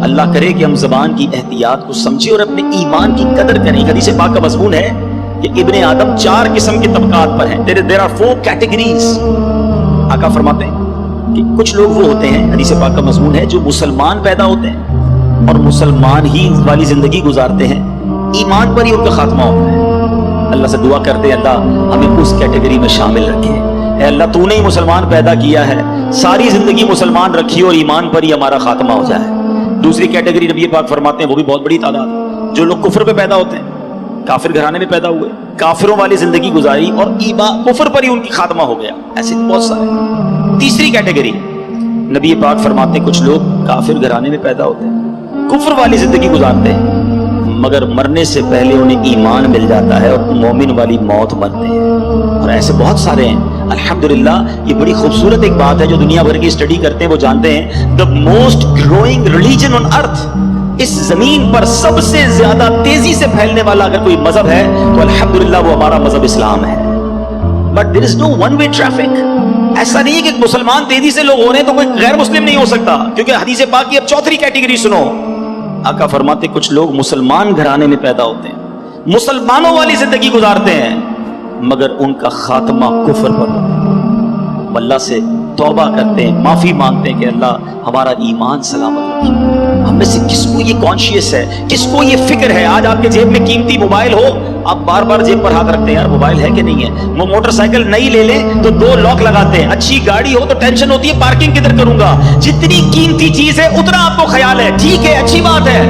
اللہ کرے کہ ہم زبان کی احتیاط کو سمجھیں اور اپنے ایمان کی قدر کریں۔ حدیث پاک کا مضمون ہے کہ ابن آدم 4 قسم کے طبقات پر ہیں، there are 4 categories۔ آقا فرماتے ہیں کہ کچھ لوگ وہ ہوتے ہیں، حدیث پاک کا مضمون ہے، جو مسلمان پیدا ہوتے ہیں اور مسلمان ہی والی زندگی گزارتے ہیں، ایمان پر ہی ان کا خاتمہ ہوتا ہے۔ اللہ سے دعا کرتے ہیں اللہ ہمیں اس کیٹیگری میں شامل رکھے۔ اے اللہ تو نے ہی مسلمان پیدا کیا ہے، ساری زندگی مسلمان رکھی اور ایمان پر ہی ہمارا خاتمہ ہو جائے۔ دوسری کیٹیگری نبی پاک فرماتے ہیں، وہ بھی بہت بڑی تعداد، جو لوگ کفر پہ پیدا ہوتے ہیں، کافر گھرانے میں پیدا ہوئے، کافروں والی زندگی گزاری اور کفر پر ہی ان کی خاتمہ ہو گیا، ایسے بہت سارے۔ تیسری کیٹیگری نبی پاک فرماتے ہیں، کچھ لوگ کافر گھرانے میں پیدا ہوتے ہیں، کفر والی زندگی گزارتے ہیں، مگر مرنے سے پہلے انہیں ایمان مل جاتا ہے اور مومن والی موت مرتے ہیں، اور ایسے بہت سارے ہیں۔ الحمدللہ یہ بڑی خوبصورت ایک بات ہے جو دنیا بھر کی اسٹڈی کرتے ہیں، وہ جانتے ہیں the most growing religion on earth، اس زمین پر سب سے زیادہ تیزی سے پھیلنے والا اگر کوئی مذہب ہے تو الحمدللہ وہ ہمارا مذہب اسلام ہے۔ but there is no one way traffic، ایسا نہیں ہے کہ مسلمان تیزی سے لوگ ہو رہے ہیں تو کوئی غیر مسلم نہیں ہو سکتا، کیونکہ حدیث پاک کی اب چوتھی کیٹیگری سنو۔ آقا فرماتے کچھ لوگ مسلمان گھرانے میں پیدا ہوتے ہیں، مسلمانوں والی زندگی گزارتے ہیں، مگر ان کا خاتمہ کفر پر ہوتا ہے۔ اللہ سے توبہ کرتے ہیں، معافی مانگتے ہیں کہ اللہ ہمارا ایمان سلامت رکھے۔ ہم میں سے کس کو یہ کانشیس ہے، کس کو یہ فکر ہے؟ آج آپ کے جیب میں قیمتی موبائل ہو، آپ بار بار جیب پر ہاتھ رکھتے ہیں، یار موبائل ہے کہ نہیں ہے۔ وہ موٹر سائیکل نئی لے لیں تو 2 لاک لگاتے ہیں، اچھی گاڑی ہو تو ٹینشن ہوتی ہے پارکنگ کدھر کروں گا۔ جتنی قیمتی چیز ہے اتنا آپ کو خیال ہے، ٹھیک ہے اچھی بات ہے،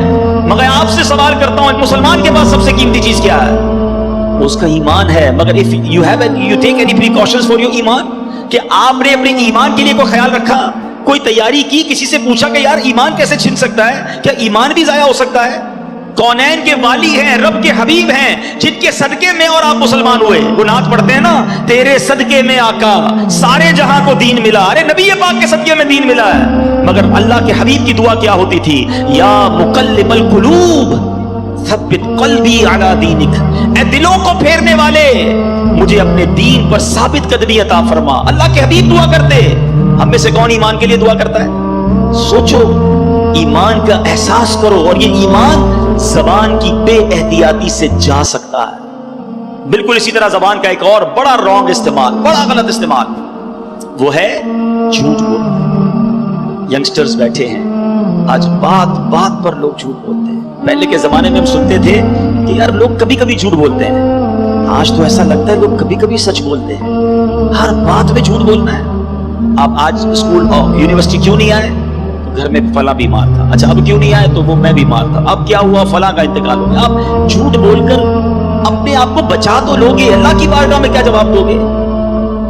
مگر آپ سے سوال کرتا ہوں ایک مسلمان کے پاس سب سے قیمتی چیز کیا ہے؟ اس کا ایمان ہے۔ مگر if you take any precautions for your ایمان، کہ آپ نے اپنے ایمان کے لیے کوئی خیال رکھا، کوئی تیاری کی، کسی سے پوچھا کہ یار ایمان کیسے چھن سکتا ہے؟ کیا ایمان بھی ضائع ہو سکتا ہے؟ کونین کے والی ہیں، رب کے حبیب ہیں، جن کے صدقے میں اور آپ مسلمان ہوئے۔ وہ نعت پڑھتے ہیں نا، تیرے صدقے میں آقا سارے جہاں کو دین ملا۔ ارے نبی پاک کے صدقے میں دین ملا ہے، مگر اللہ کے حبیب کی دعا کیا ہوتی تھی؟ یا مقلب القلوب ثبت قلبی علی دینک، اے دلوں کو پھیرنے والے مجھے اپنے دین پر ثابت قدمی عطا فرما۔ اللہ کے حبیب دعا کرتے۔ ہم میں سے کون ایمان کے لیے دعا کرتا ہے؟ سوچو، ایمان کا احساس کرو، اور یہ ایمان زبان کی بے احتیاطی سے جا سکتا ہے۔ بالکل اسی طرح زبان کا ایک اور بڑا رانگ استعمال، بڑا غلط استعمال، وہ ہے جھوٹ بولنا۔ ینگسٹرز بیٹھے ہیں، آج بات بات پر لوگ جھوٹ بولتے ہیں۔ پہلے کے زمانے میں ہم سنتے تھے کہ یار لوگ کبھی کبھی جھوٹ بولتے ہیں، آج تو ایسا لگتا ہے لوگ کبھی کبھی سچ بولتے ہیں۔ ہر بات میں جھوٹ بولنا ہے۔ آپ آج اسکول اور یونیورسٹی کیوں نہیں آئے؟ گھر میں فلاں بیمار تھا۔ اچھا اب کیوں نہیں آئے؟ تو وہ میں بیمار تھا۔ اب کیا ہوا؟ فلاں کا انتقال ہو گیا۔ آپ جھوٹ بول کر اپنے آپ کو بچا تو لوگے، اللہ کی بارگاہ میں کیا جواب دو گے؟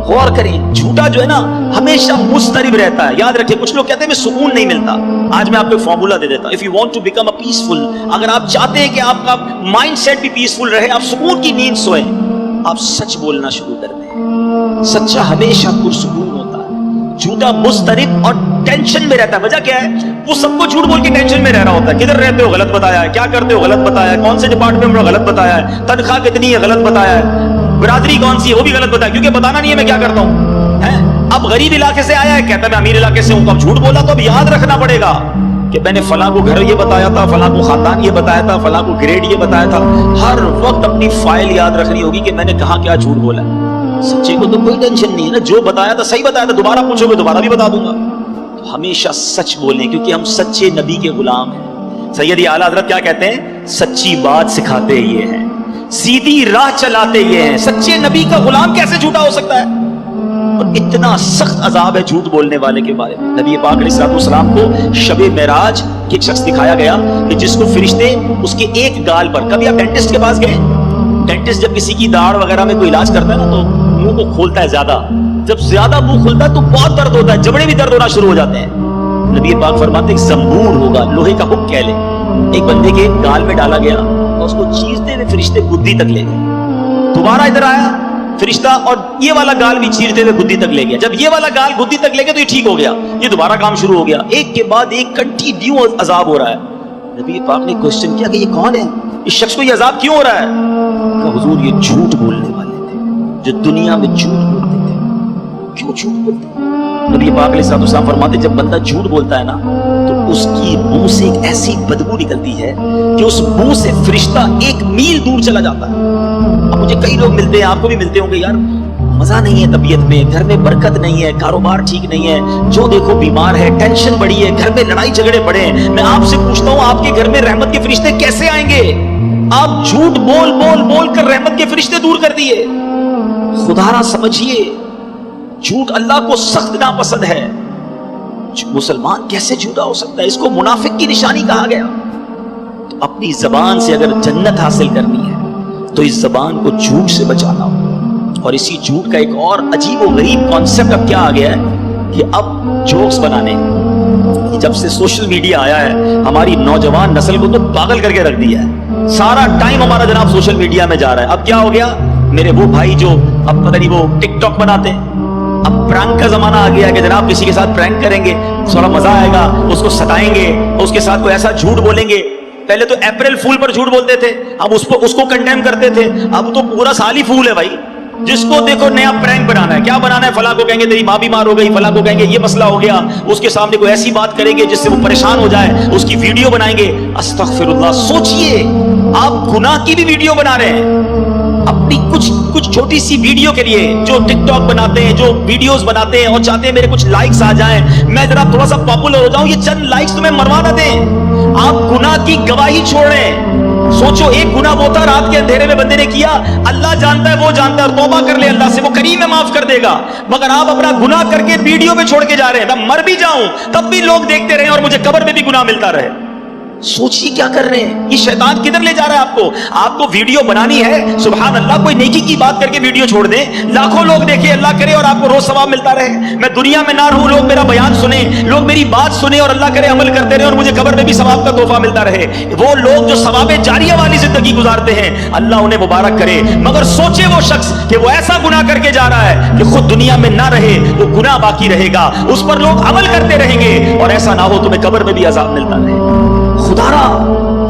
غور کریں، جھوٹا جو ہے نا ہمیشہ مضطرب رہتا ہے. یاد رکھیں، کچھ لوگ کہتے ہیں میں سکون نہیں ملتا. آج میں آپ کو ایک فارمولا دے دیتا ہوں. If you want to become a peaceful، اگر آپ چاہتے ہیں کہ آپ کا مائنڈ سیٹ بھی پیسفل رہے، آپ سکون کی نیند سوئیں، آپ سچ بولنا شروع کر دیں. سچا ہمیشہ پرسکون ہوتا ہے، جھوٹا مضطرب اور ٹینشن میں رہتا ہے. وجہ کیا ہے؟ وہ سب کو جھوٹ بول کے ٹینشن میں رہ رہا ہوتا ہے. کدھر رہتے ہو غلط بتایا ہے، کیا کرتے ہو غلط بتایا ہے، کون سے ڈپارٹمنٹ میں غلط بتایا ہے، تنخواہ کتنی ہے غلط بتایا ہے، برادری کون سی ہے وہ بھی غلط بتایا، کیونکہ بتانا نہیں ہے میں کیا کرتا ہوں. اب غریب علاقے سے آیا ہے، کہتا ہے میں امیر علاقے سے ہوں. تو اب جھوٹ بولا تو اب یاد رکھنا پڑے گا کہ میں نے فلاں کو گھر یہ بتایا تھا، فلاں کو خاندان یہ بتایا تھا، فلاں کو گریڈ یہ بتایا تھا. ہر وقت اپنی فائل یاد رکھنی ہوگی کہ میں نے کہاں کیا جھوٹ بولا. سچے کو تو کوئی ٹینشن نہیں ہے نا، جو بتایا تھا صحیح بتایا تھا، دوبارہ پوچھو گے دوبارہ بھی بتا دوں گا. تو ہمیشہ سچ بولیں، کیونکہ ہم سچے نبی کے غلام ہیں. سیدی اعلیٰ حضرت کیا کہتے ہیں؟ سچی بات سکھاتے یہ ہیں، سیدھی راہ چلاتے یہ ہیں. سچے نبی کا غلام کیسے جھوٹا ہو سکتا ہے؟ اور اتنا سخت عذاب ہے جھوٹ بولنے والے کے بارے میں. نبی پاک علیہ السلام کو شب معراج ایک شخص دکھایا گیا کہ جس کو فرشتے اس کے ایک گال پر، کبھی آپ ڈینٹسٹ کے پاس گئے؟ ڈینٹسٹ جب کسی کی داڑھ وغیرہ میں کوئی علاج کرتا ہے نا تو منہ کو کھولتا ہے زیادہ. جب زیادہ منہ کھلتا ہے تو بہت درد ہوتا ہے، جبڑے بھی درد ہونا شروع ہو جاتے ہیں. نبی پاک فرماتے ہیں زنبور ہوگا، لوہے کا ہک کہہ لیں، ایک بندے کے گال میں ڈالا گیا اور اس کو چیرتے ہوئے فرشتے گدی تک لے گئے. دوبارہ ادھر آیا فرشتہ اور یہ والا گال بھی چیرتے ہوئے گدی تک لے گیا. جب یہ والا گال گدی تک لے گیا تو یہ ٹھیک ہو گیا. یہ دوبارہ کام شروع ہو گیا، ایک کے بعد ایک کنٹینیو عذاب ہو رہا ہے. نبی پاک نے کوشچن کیا کہ یہ کون ہے، اس شخص کو یہ عذاب کیوں ہو رہا ہے؟ کہ حضور یہ جھوٹ بولنے والے تھے جو دنیا میں جھوٹ بولتے تھے. کیوں جھوٹ بولتے ہیں؟ نبی پاک علیہ السلام فرماتے جب بندہ جھوٹ بولتا ہے نا تو اس کی منہ سے ایک ایسی بدبو نکلتی ہے کہ اس منہ سے فرشتہ 1 میل دور چلا جاتا ہے. اب مجھے کئی لوگ ملتے ہیں، آپ کو بھی ملتے ہوں گے، یار مزہ نہیں ہے طبیعت میں، گھر میں برکت نہیں ہے، کاروبار ٹھیک نہیں ہے، جو دیکھو بیمار ہے، ٹینشن بڑی ہے، گھر میں لڑائی جھگڑے بڑے ہیں. میں آپ سے پوچھتا ہوں آپ کے گھر میں رحمت کے فرشتے کیسے آئیں گے؟ آپ جھوٹ بول بول بول کر رحمت کے فرشتے دور کر دیے. خدا را سمجھیے، جھوٹ اللہ کو سخت ناپسند ہے. مسلمان کیسے جھوٹا ہو سکتا ہے؟ اس کو منافق کی نشانی کہا گیا. تو اپنی زبان سے اگر جنت حاصل کرنی ہے تو اس زبان کو جھوٹ سے بچانا ہو. اور اسی جھوٹ کا ایک اور عجیب و غریب کانسیپٹ اب کیا آ گیا ہے کہ اب جوکس بنانے، جب سے سوشل میڈیا آیا ہے ہماری نوجوان نسل کو تو پاگل کر کے رکھ دیا ہے. سارا ٹائم ہمارا جناب سوشل میڈیا میں جا رہا ہے. اب کیا ہو گیا، میرے وہ بھائی جو اب پتہ نہیں وہ ٹک ٹاک بناتے ہیں، اب پرینک کا زمانہ آ گیا کہ جناب کسی کے ساتھ پرینک کریں گے، تھوڑا مزہ آئے گا، اس کو ستائیں گے، اس کے ساتھ کوئی ایسا جھوٹ بولیں گے. پہلے تو اپریل فول پر جھوٹ بولتے تھے، اب اس کو کنڈیم کرتے تھے. اب تو پورا سال ہی فول ہے بھائی. جس کو دیکھو نیا پرینک بنانا ہے. کیا بنانا ہے؟ فلاں کو کہیں گے تیری ماں بیمار ہو گئی، فلاں کو کہیں گے یہ مسئلہ ہو گیا، اس کے سامنے کوئی ایسی بات کریں گے جس سے وہ پریشان ہو جائے، اس کی ویڈیو بنائیں گے. استغفر اللہ. سوچئے آپ گناہ کی بھی ویڈیو بنا رہے ہیں اپنی کچھ چھوٹی سی ویڈیو کے لیے. جو ٹک ٹاک بناتے ہیں، جو ویڈیوز بناتے ہیں اور چاہتے ہیں میرے کچھ لائکس آ جائیں، میں ذرا تھوڑا سا پاپولر ہو جاؤں، یہ چند لائکس تمہیں مروا نہ دیں. آپ گناہ کی گواہی چھوڑ رہے ہیں. سوچو ایک گناہ وہ تھا رات کے اندھیرے میں بندے نے کیا، اللہ جانتا ہے، وہ جانتا ہے، اور توبہ کر لے اللہ سے، وہ کریم ہے، معاف کر دے گا. مگر آپ اپنا گناہ کر کے ویڈیو پہ چھوڑ کے جا رہے ہیں. میں مر بھی جاؤں تب بھی لوگ دیکھتے رہیں اور مجھے قبر میں بھی گناہ ملتا رہے. سوچیے کیا کر رہے ہیں، یہ شیطان کدھر لے جا رہا ہے آپ کو ویڈیو بنانی ہے، سبحان اللہ، کوئی نیکی کی بات کر کے ویڈیو چھوڑ دیں، لاکھوں لوگ دیکھیں، اللہ کرے اور آپ کو روز ثواب ملتا رہے. میں دنیا میں نہ رہوں، لوگ میرا بیان سنیں، لوگ میری بات سنیں اور اللہ کرے عمل کرتے رہے اور مجھے قبر میں بھی ثواب کا تحفہ ملتا رہے. وہ لوگ جو ثواب جاریہ والی زندگی گزارتے ہیں اللہ انہیں مبارک کرے. مگر سوچے وہ شخص کہ وہ ایسا گناہ کر کے جا رہا ہے کہ خود دنیا میں نہ رہے، وہ گناہ باقی رہے گا، اس پر لوگ عمل کرتے رہیں گے اور ایسا نہ ہو تمہیں قبر میں بھی عذاب ملتا رہے. خدا را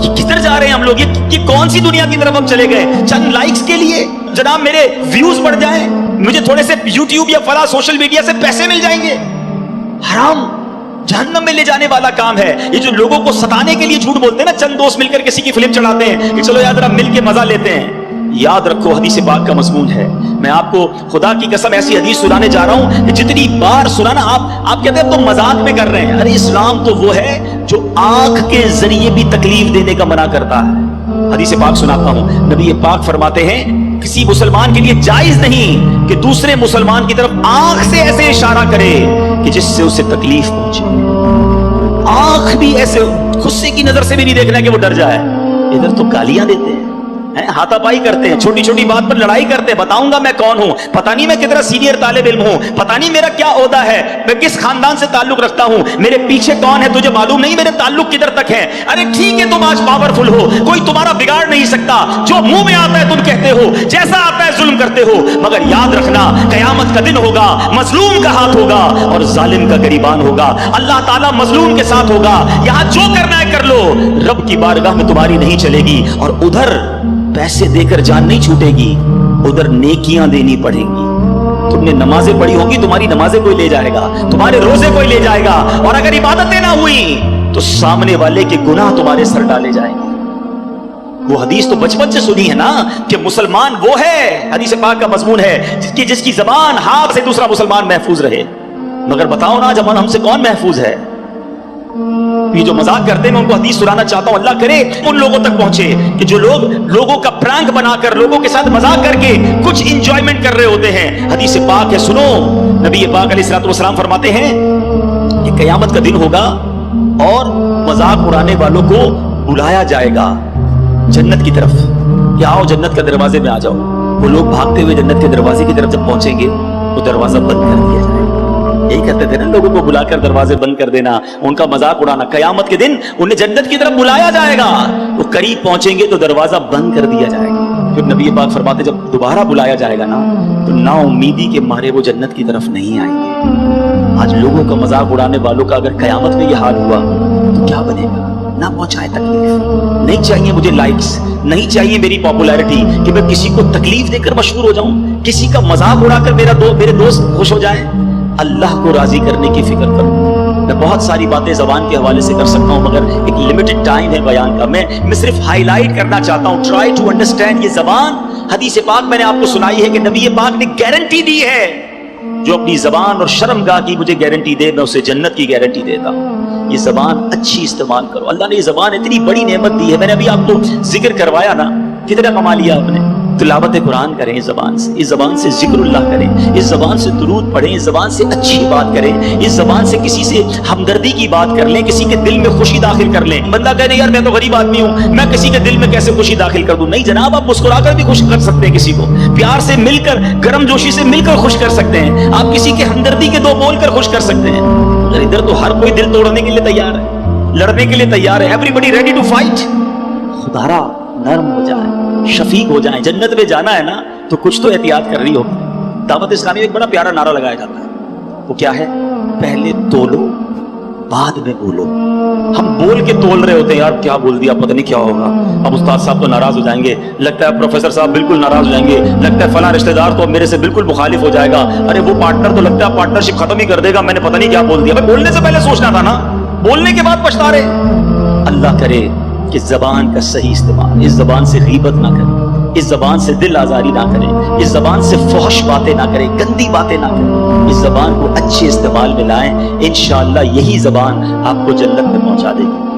یہ کدھر جا رہے ہیں ہم لوگ؟ یہ کون سی دنیا کی طرف ہم چلے گئے؟ چند لائکس کے لیے جناب میرے ویوز بڑھ جائیں، مجھے تھوڑے سے یوٹیوب یا فلاں سوشل میڈیا سے پیسے مل جائیں گے. حرام، جہنم میں لے جانے والا کام ہے. یہ جو لوگوں کو ستانے کے لیے جھوٹ بولتے ہیں نا، چند دوست مل کر کسی کی فلم چڑھاتے ہیں کہ چلو یار ذرا مل کے مزہ لیتے ہیں. یاد رکھو حدیث پاک کا مضمون ہے. میں آپ کو خدا کی قسم ایسی حدیث سنانے جا رہا ہوں کہ جتنی بار سنانا آپ کہتے ہیں تو مذاق میں کر رہے ہیں. ارے اسلام تو وہ ہے جو آنکھ کے ذریعے بھی تکلیف دینے کا منع کرتا ہے. حدیث پاک سناتا ہوں. نبی پاک فرماتے ہیں کسی مسلمان کے لیے جائز نہیں کہ دوسرے مسلمان کی طرف آنکھ سے ایسے اشارہ کرے کہ جس سے اسے تکلیف پہنچے. آنکھ بھی ایسے غصے کی نظر سے بھی نہیں دیکھنا کہ وہ ڈر جائے. ادھر تو گالیاں دیتے ہیں، ہاتھا پائی کرتے ہیں, چھوٹی چھوٹی بات پر لڑائی کرتے ہیں, بتاؤں گا میں کون ہوں, پتہ نہیں میں کتنا سینئر طالب علم ہوں, پتہ نہیں میرا کیا عہدہ ہے, میں کس خاندان سے تعلق رکھتا ہوں, میرے پیچھے کون ہے تجھے معلوم نہیں, میرے تعلق کدھر تک ہے. ارے ٹھیک ہے تم آج پاورفل ہو, کوئی تمہارا بگاڑ نہیں سکتا, جو منہ میں آتا ہے تم کہتے ہو, جیسا آتا ہے ظلم کرتے ہو, مگر یاد رکھنا قیامت کا دن ہوگا, مظلوم کا ہاتھ ہوگا اور ظالم کا گریبان ہوگا, اللہ تعالیٰ مظلوم کے ساتھ ہوگا. یہاں جو کرنا ہے کر لو, رب کی بارگاہ میں تمہاری نہیں چلے گی, اور ادھر پیسے دے کر جان نہیں چھوٹے گی, ادھر نیکیاں دینی پڑیں گی. تم نے نمازیں پڑھی ہوگی, تمہاری نمازیں کوئی لے جائے گا, تمہارے روزے کوئی لے جائے گا, اور اگر عبادتیں نہ ہوئی تو سامنے والے کے گناہ تمہارے سر ڈالے جائیں گے. وہ حدیث تو بچپن سے سنی ہے نا کہ مسلمان وہ ہے, حدیث پاک کا مضمون ہے, جس کی زبان ہاتھ سے دوسرا مسلمان محفوظ رہے. مگر بتاؤ نا جب ہم سے کون محفوظ ہے؟ یہ جو مذاق کرتے ہیں میں ان کو حدیث سنانا چاہتا ہوں, اللہ کرے ان لوگوں تک پہنچے کہ جو لوگ لوگوں کا پرانک بنا کر, لوگوں کے ساتھ مذاق کر کے کچھ انجوائمنٹ کر رہے ہوتے ہیں. حدیث پاک ہے, سنو, نبی پاک علیہ الصلوۃ والسلام فرماتے ہیں کہ قیامت کا دن ہوگا اور مذاق اڑانے والوں کو بلایا جائے گا جنت کی طرف, کہ آؤ جنت کے دروازے میں آ جاؤ. وہ لوگ بھاگتے ہوئے جنت کے دروازے کی طرف جب پہنچیں گے وہ دروازہ بند کر دیا جائے گا. یہی کرتے تھے نا لوگوں کو بلا کر دروازے بند کر دینا, ان کا مذاق اڑانا. قیامت کے دن انہیں جنت کی طرف بلایا جائے گا, وہ قریب پہنچیں گے تو دروازہ بند کر دیا جائے گا. پھر نبی پاک فرماتے جب دوبارہ بلایا جائے گا نا تو نا امیدی کے مارے وہ جنت کی طرف نہیں آئیں گے. آج لوگوں کا مذاق اڑانے والوں کا اگر قیامت میں یہ حال ہوا تو کیا بنے گا؟ نہ پہنچائے تکلیف. نہیں چاہیے مجھے لائکس, نہیں چاہیے میری پاپولیرٹی کہ میں کسی کو تکلیف دے کر مشہور ہو جاؤں, کسی کا مذاق اڑا کر میرے دوست خوش ہو جائیں. اللہ کو راضی کرنے کی فکر کروں. میں بہت ساری باتیں زبان کے حوالے سے کر سکتا ہوں مگر ایک لمیٹڈ ٹائم ہے بیان کا. میں صرف ہائی لائٹ کرنا چاہتا ہوں. Try to understand. یہ زبان, حدیث پاک میں نے آپ کو سنائی ہے کہ نبی پاک نے گارنٹی دی ہے, جو اپنی زبان اور شرمگاہ کی مجھے گارنٹی دے میں اسے جنت کی گارنٹی دیتا ہوں. یہ زبان اچھی استعمال کرو. اللہ نے یہ زبان اتنی بڑی نعمت دی ہے. میں نے ابھی آپ کو ذکر کروایا نا, کتنا کما لیا آپ نے. تلاوت قرآن کریں اس زبان سے, اس زبان سے ذکر اللہ کریں, اس زبان سے درود پڑھیں, اس زبان سے اچھی بات کریں, اس زبان سے کسی سے ہمدردی کی بات کر لیں, کسی کے دل میں خوشی داخل کر لیں. بندہ کہے نہیں یار میں تو غریب آدمی ہوں, میں کسی کے دل میں کیسے خوشی داخل کر دوں؟ نہیں جناب, آپ مسکرا کر بھی خوش کر سکتے ہیں کسی کو, پیار سے مل کر, گرم جوشی سے مل کر خوش کر سکتے ہیں, آپ کسی کے ہمدردی کے دو بول کر خوش کر سکتے ہیں. ادھر تو ہر کوئی دل توڑنے کے لیے تیار ہے, لڑنے کے لیے تیار ہے. Everybody ready to fight. خدارا نرم ہو جائے, شفیق ہو جائیں. جنت میں جانا ہے نا تو کچھ تو احتیاط کرنی ہوگی. دعوت اسلامی میں ایک بڑا پیارا نعرہ لگایا جاتا ہے, وہ کیا ہے؟ پہلے تولو بعد میں بولو. ہم بول کے تول رہے ہوتے ہیں, یار کیا بول دیا پتہ نہیں کیا ہوگا, اب استاد صاحب تو ناراض ہو جائیں گے, لگتا ہے پروفیسر صاحب بالکل ناراض ہو جائیں گے, لگتا ہے فلاں رشتہ دار تو میرے سے بالکل مخالف ہو جائے گا, ارے وہ پارٹنر تو لگتا ہے پارٹنرشپ ختم ہی کر دے گا, میں نے پتہ نہیں کیا بول دیا. بھائی بولنے سے پہلے سوچنا تھا نا, بولنے کے بعد پچھتا رہے. اللہ کرے کہ زبان کا صحیح استعمال, اس زبان سے غیبت نہ کریں, اس زبان سے دل آزاری نہ کریں, اس زبان سے فحش باتیں نہ کریں, گندی باتیں نہ کریں. اس زبان کو اچھے استعمال میں لائیں, انشاءاللہ یہی زبان آپ کو جنت میں پہنچا دے گی.